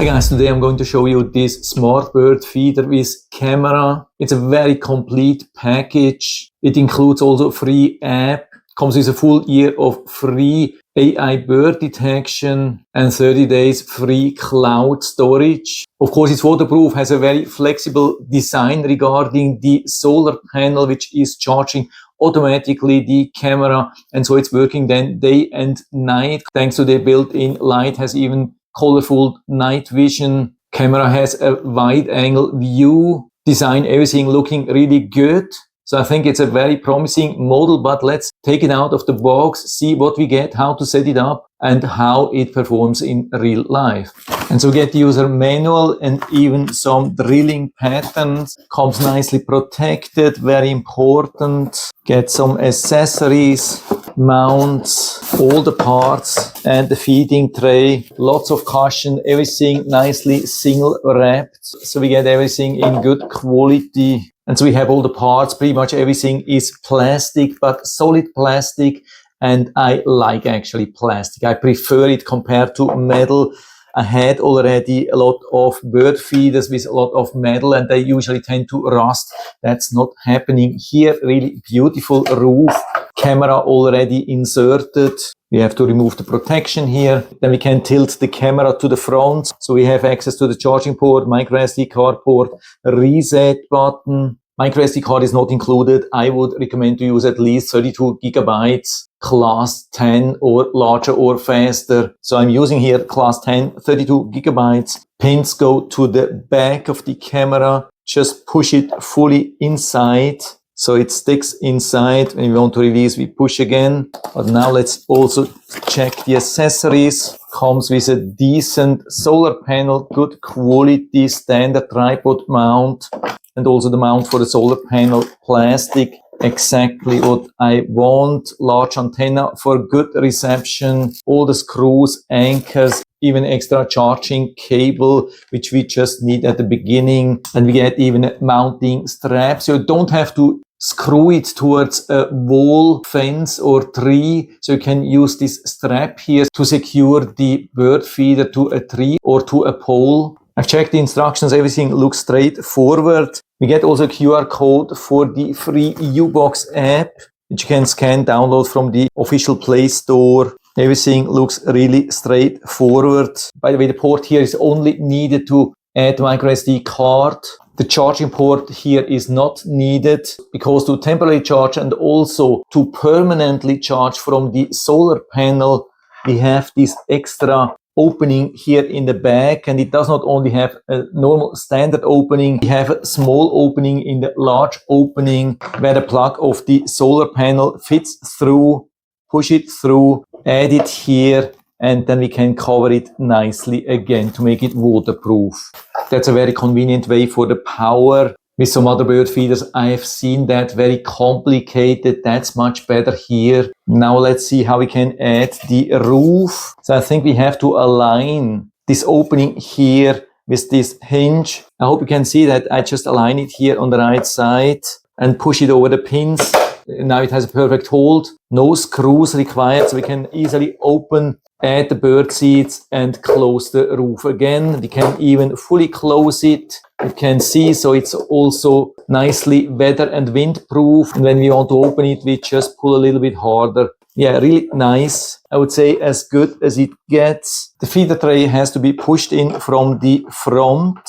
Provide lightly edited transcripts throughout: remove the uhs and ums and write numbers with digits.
Hi guys, today I'm going to show you this smart bird feeder with camera. It's a very complete package. It includes also a free app, comes with a full year of free AI bird detection and 30 days free cloud storage. Of course, it's waterproof, has a very flexible design regarding the solar panel, which is charging automatically the camera. And so it's working then day and night. Thanks to the built-in light, has even colorful night vision. Camera has a wide angle view. Design, everything looking really good. So I think it's a very promising model, but let's take it out of the box, see what we get, how to set it up, and how it performs in real life. And so we get the user manual and even some drilling patterns. Comes nicely protected, very important. Get some accessories, mounts, all the parts, and the feeding tray. Lots of cushion, everything nicely single wrapped. So we get everything in good quality. And so we have all the parts, pretty much everything is plastic, but solid plastic. And I like actually plastic. I prefer it compared to metal. I had already a lot of bird feeders with a lot of metal and they usually tend to rust. That's not happening here. Really beautiful roof. Camera already inserted. We have to remove the protection here. Then we can tilt the camera to the front. So we have access to the charging port, micro SD card port, reset button. Micro SD card is not included. I would recommend to use at least 32 gigabytes, class 10 or larger or faster. So I'm using here class 10, 32 gigabytes. Pins go to the back of the camera. Just push it fully inside. So it sticks inside. When we want to release, we push again. But now let's also check the accessories. Comes with a decent solar panel, good quality, standard tripod mount, and also the mount for the solar panel, plastic. Exactly what I want. Large antenna for good reception. All the screws, anchors, even extra charging cable, which we just need at the beginning. And we get even a mounting strap. So you don't have to screw it towards a wall, fence or tree. So you can use this strap here to secure the bird feeder to a tree or to a pole. I've checked the instructions. Everything looks straightforward. We get also a QR code for the free U-Box app, which you can scan, download from the official Play Store. Everything looks really straightforward. By the way, the port here is only needed to add micro SD card. The charging port here is not needed because to temporarily charge and also to permanently charge from the solar panel, we have this extra opening here in the back, and it does not only have a normal standard opening, we have a small opening in the large opening where the plug of the solar panel fits through. Push it through, add it here, and then we can cover it nicely again to make it waterproof. That's a very convenient way for the power. With some other bird feeders, I have seen that very complicated. That's much better here. Now let's see how we can add the roof. So I think we have to align this opening here with this hinge. I hope you can see that I just align it here on the right side and push it over the pins. Now it has a perfect hold. No screws required, so we can easily open, add the bird seats and close the roof again. We can even fully close it. You can see, so it's also nicely weather and windproof. And when we want to open it, we just pull a little bit harder. Yeah, really nice. I would say as good as it gets. The feeder tray has to be pushed in from the front.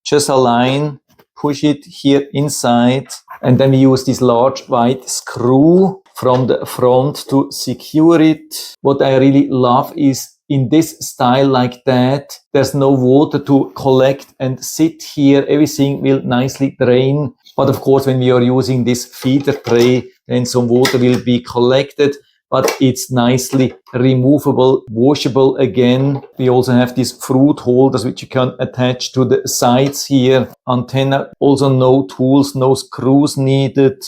Just align, push it here inside. And then we use this large white screw from the front to secure it. What I really love is in this style like that, there's no water to collect and sit here. Everything will nicely drain. But of course, when we are using this feeder tray, then some water will be collected, but it's nicely removable, washable again. We also have these fruit holders, which you can attach to the sides here. Antenna, also no tools, no screws needed.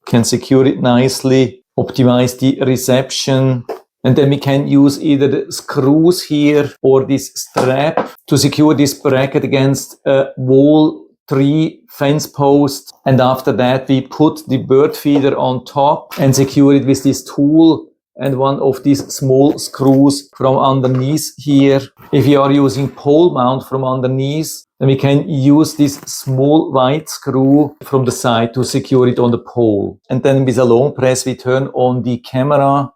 Can secure it nicely, optimize the reception. And then we can use either the screws here or this strap to secure this bracket against a wall, tree, fence post. And after that, we put the bird feeder on top and secure it with this tool. and one of these small screws from underneath here. If you are using pole mount from underneath, then we can use this small white screw from the side to secure it on the pole. And then with a long press, we turn on the camera.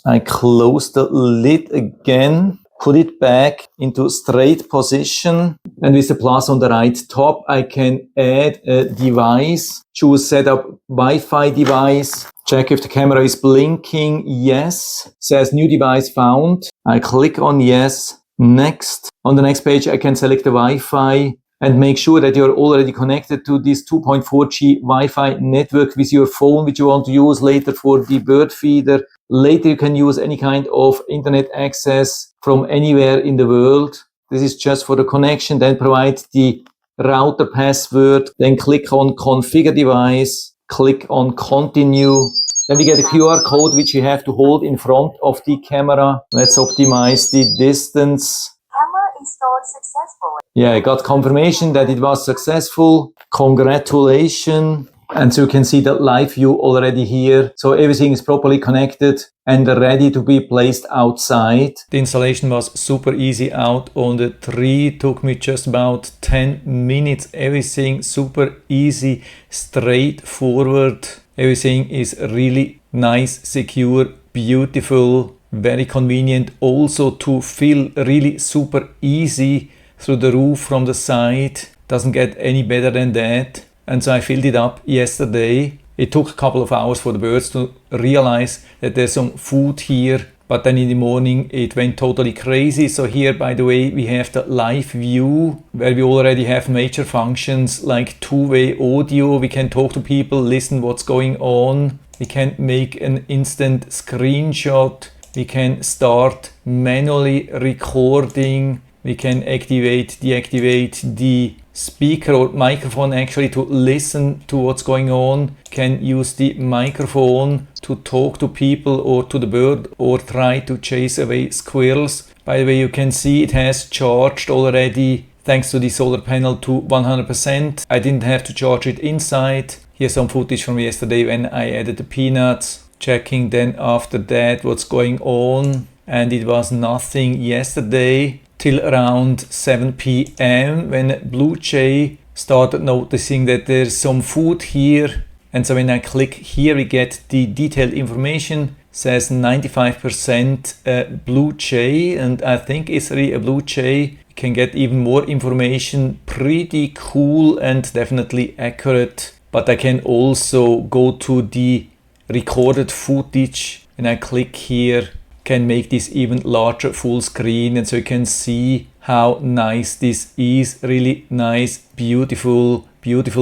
I close the lid again, put it back into straight position, and with the plus on the right top, I can add a device. Choose setup Wi-Fi device. Check if the camera is blinking. Yes. Says new device found. I click on yes. Next. On the next page, I can select the Wi-Fi and make sure that you're already connected to this 2.4G Wi-Fi network with your phone, which you want to use later for the bird feeder. Later, you can use any kind of internet access from anywhere in the world. This is just for the connection. Then provide the router password. Then click on configure device. Click on continue. Then we get a QR code, which you have to hold in front of the camera. Let's optimize the distance. Camera installed successfully. Yeah, I got confirmation that it was successful. Congratulations. And so you can see the live view already here. So everything is properly connected and ready to be placed outside. The installation was super easy out on the tree. Took me just about 10 minutes. Everything super easy, straightforward. Everything is really nice, secure, beautiful, very convenient. Also to fill really super easy through the roof from the side. Doesn't get any better than that. And so I filled it up yesterday. It took a couple of hours for the birds to realize that there's some food here. But then in the morning it went totally crazy. So here, by the way, we have the live view where we already have major functions like two-way audio. We can talk to people, listen what's going on. We can make an instant screenshot. We can start manually recording. We can deactivate the speaker or microphone actually to listen to what's going on. Can use the microphone to talk to people or to the bird or try to chase away squirrels. By the way, you can see it has charged already thanks to the solar panel to 100%. I didn't have to charge it inside. Here's some footage from yesterday when I added the peanuts. Checking then after that what's going on, and it was nothing yesterday till around 7 p.m. when Blue Jay started noticing that there's some food here. And so when I click here, we get the detailed information. Says 95% Blue Jay, and I think it's really a Blue Jay. You can get even more information. Pretty cool and definitely accurate. But I can also go to the recorded footage, and I click here. Can make this even larger full screen, and so you can see how nice this is. Really nice, beautiful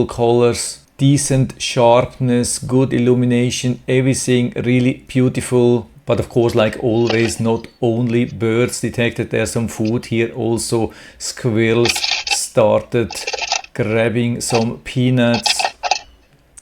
colors, decent sharpness, good illumination, everything really beautiful. But of course, like always, not only birds detected, there's some food here. Also squirrels started grabbing some peanuts.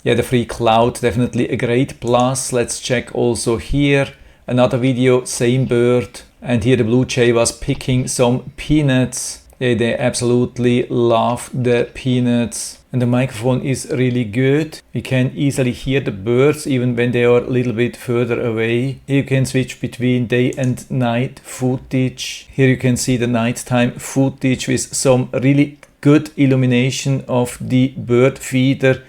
Yeah, the free cloud, definitely a great plus. Let's check also here. Another video, same bird, and here the Blue Jay was picking some peanuts. They absolutely love the peanuts, and the microphone is really good. We can easily hear the birds even when they are a little bit further away. Here you can switch between day and night footage. Here you can see the nighttime footage with some really good illumination of the bird feeder.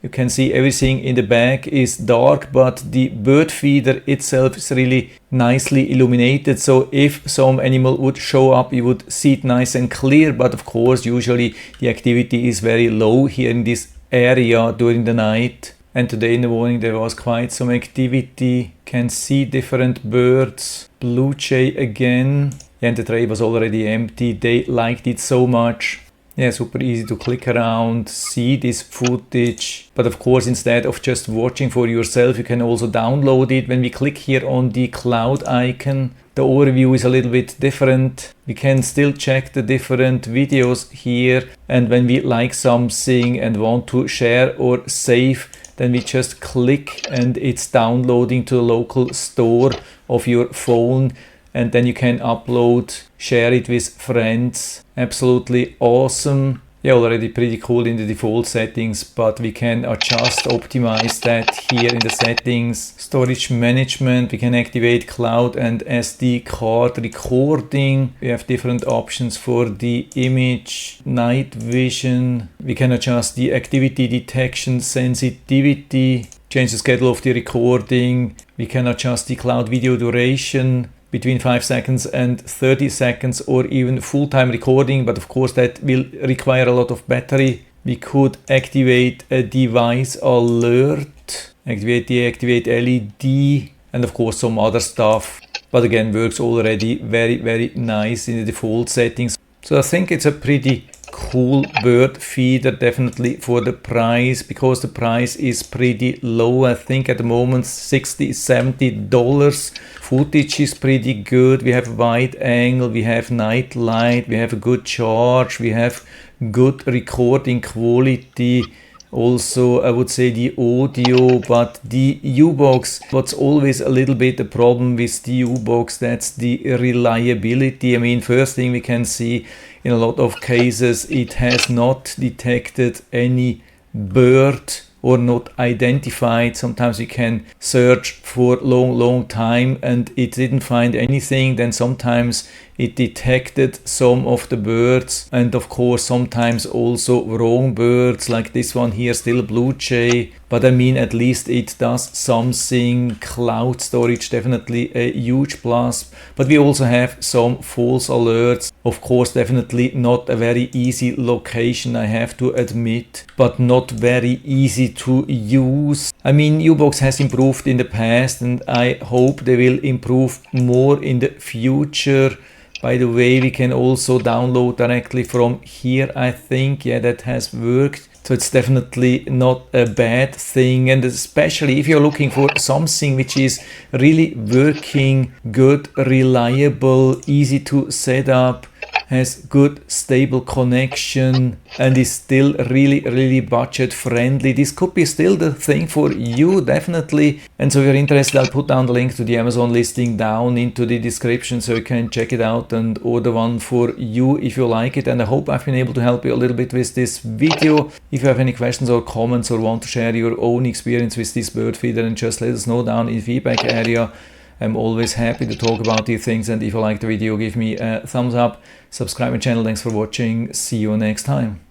You can see everything in the back is dark, but the bird feeder itself is really nicely illuminated. So if some animal would show up, you would see it nice and clear. But of course, usually the activity is very low here in this area during the night. And today in the morning there was quite some activity. Can see different birds. Blue Jay again. And the tray was already empty. They liked it so much. Yeah, super easy to click around, see this footage. But of course, instead of just watching for yourself, you can also download it. When we click here on the cloud icon, the overview is a little bit different. We can still check the different videos here. And when we like something and want to share or save, then we just click and it's downloading to the local store of your phone. And then you can upload, share it with friends. Absolutely awesome. Yeah, already pretty cool in the default settings, but we can adjust, optimize that here in the settings. Storage management, we can activate cloud and SD card recording. We have different options for the image, night vision. We can adjust the activity detection sensitivity, change the schedule of the recording. We can adjust the cloud video duration between 5 seconds and 30 seconds, or even full-time recording, but of course that will require a lot of battery. We could activate a device alert, deactivate LED, and of course some other stuff, but again works already very nice in the default settings. So I think it's a pretty cool bird feeder, definitely for the price, because the price is pretty low. I think at the moment $60-70. Footage is pretty good. We have wide angle, we have night light, we have a good charge, we have good recording quality. Also, I would say the audio, but the U-Box, what's always a little bit a problem with the U-Box, that's the reliability. I mean, first thing we can see, in a lot of cases, it has not detected any bird or not identified. Sometimes you can search for long time and it didn't find anything. Then sometimes it detected some of the birds, and of course sometimes also wrong birds, like this one here, still blue jay. But I mean, at least it does something. Cloud storage, definitely a huge plus. But we also have some false alerts. Of course, definitely not a very easy location, I have to admit, but not very easy to use. I mean, U-Box has improved in the past, and I hope they will improve more in the future. By the way, we can also download directly from here, I think. Yeah, that has worked. So it's definitely not a bad thing. And especially if you're looking for something which is really working good, reliable, easy to set up, has good stable connection, and is still really budget friendly, this could be still the thing for you, definitely. And so if you're interested, I'll put down the link to the Amazon listing down into the description, so you can check it out and order one for you if you like it. And I hope I've been able to help you a little bit with this video. If you have any questions or comments, or want to share your own experience with this bird feeder, then just let us know down in the feedback area. I'm always happy to talk about these things, and if you like the video, give me a thumbs up, subscribe my channel. Thanks for watching, see you next time.